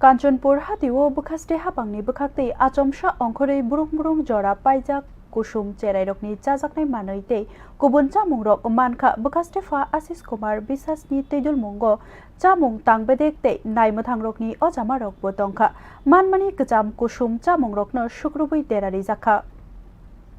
কাঞ্চনপুর হাতিও বখাস্তে হাপাংনি বখাক্তে আচমসা অংখরে বুরুং বুরুং জরা পাইজাক কুসুম চেরাইরকনি চাজাকনাই মানৈতে গুবুন চামুংরক মানখা বখাস্তে ফা আশিস কুমার বিশ্বাসনি তৈদুল মুঙ্গ চামুং তাংবেদেকতে নাইমথাংরকনি অজামারক বতংখা মানমানি গজাম কুসুম চামুংরকনো শুক্রবৈ দেরারি জাখা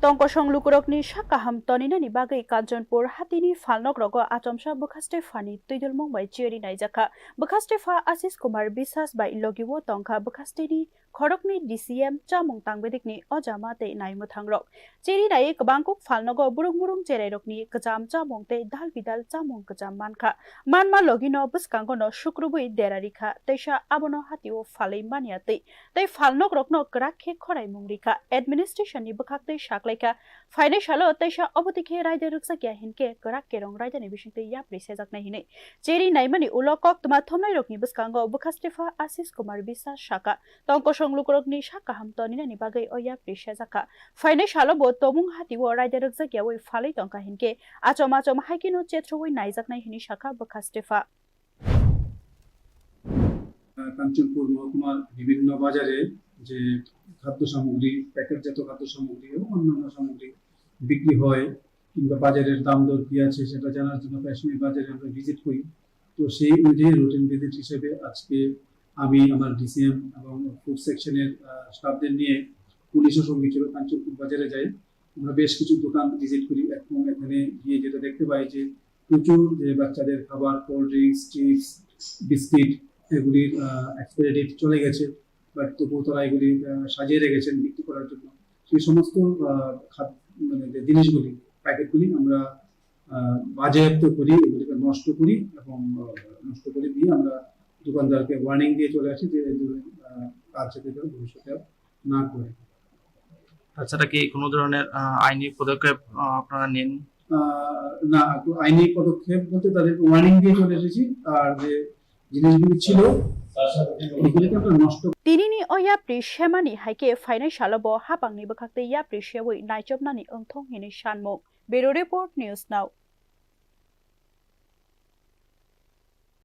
তংকসং লুকুরকনি সাকাহাম তনিনানি বাগৈ কাঞ্চনপুর হাতিনি ফালনক রগ আচমসা বখাস্তে ফানি তৈদুল মুম্বাই চিয়েরি নাইজাখা বখাস্তে ফা Ashis Kumar Biswas by লগিও Tankha বখাস্তেনি খড়কনি DCM চামুং তাংবেদিকনি অজামাতে নাইমথাংরক cherry নাই গবাংকুক ফালনগ বুরুং বুরুং চেরাইরকনি গজাম চামুংতে দাল বিদাল চামুং গজাম মানখা মানমা লগিনো বসকাঙ্গনো শুক্রবৈ দেরারিখা তৈসা আবনো হাতিও ফালাই মানিয়াতে তাই ফালনক রকনো গ্রাক্ষে খড়াই মুংরিখা এডমিনিস্ট্রেশননি বখাক্তে সাকলাইখা ফাইনাল তৈসা অবতিখে রায়দে রুকসাকিয়া হিনকে গ্রাক্ষে রং রায়দানি বিসংতে ইয়াপ্রি সেজাকনাই হিনে চেরি নাইমানি উলকক তোমা থমনাই রকনি বসকাঙ্গ বখাস্তেফা আশিস কুমার বিশ্বাস শাকা তংকসং লুকুরকনি সাকাহাম তনিনানি বাগৈ ইয়াপ্রি সেজাকা ফাইনাল বো তমুং হাতিও রায়দে রুকসাকিয়া ওই ফালাই তংকা হিনকে আচম আচম হাইকিনো চেত্রওই নাইজাকনাই হিনি শাখা বখাস্তেফা কাঞ্চনপুর মহকুমার বিভিন্ন বাজারে যে খাদ্য সামগ্রী প্যাকেটজাত খাদ্য সামগ্রী এবং অন্যান্য সামগ্রী বিক্রি হয় কিংবা বাজারের দাম দর কি আছে সেটা জানার জন্য প্রায় সময় বাজারে আমরা ভিজিট করি। তো সেই অনুযায়ী রুটিন ভিজিট হিসেবে আজকে আমি আমার ডিসিএম এবং ফুড সেকশনের স্টাফদের নিয়ে পুলিশের সঙ্গে ছিল কাঞ্চনপুর বাজারে যাই। আমরা বেশ কিছু দোকান ভিজিট করি এবং এখানে গিয়ে যেটা দেখতে পাই যে প্রচুর যে বাচ্চাদের খাবার, কোল্ড ড্রিঙ্কস, চিপস, বিস্কিট এগুলির এক্সপায়ারি ডেট চলে গেছে, বাট তবুও তারা এগুলি সাজিয়ে রেখেছেন বিক্রি করার জন্য। সেই সমস্ত মানে যে জিনিসগুলি, প্যাকেটগুলি আমরা বাজেয়াপ্ত করি, এগুলিকে নষ্ট করি এবং নষ্ট করে দিয়ে আমরা দোকানদারকে ওয়ার্নিং দিয়ে চলে আসি যে কাজ যাতে ভবিষ্যতে না করে। তাছাড়া কি কোনো ধরনের আইনি পদক্ষেপ আপনারা নেন? না, আইনি পদক্ষেপ বলতে তাদেরকে ওয়ার্নিং দিয়ে চলে এসেছি। আর যে জিনিসগুলি ছিল এগুলিকে আমরা নষ্ট তিনিনি ইয়াপ্রি শেমানি হাইকে ফাইনাল বো হাপাংনি বখাক্তে ইয়াপ্রি শেবই নাইচবনানি ওংথং হিনি সানমুক। ব্যুরো রিপোর্ট নিউজ নাও।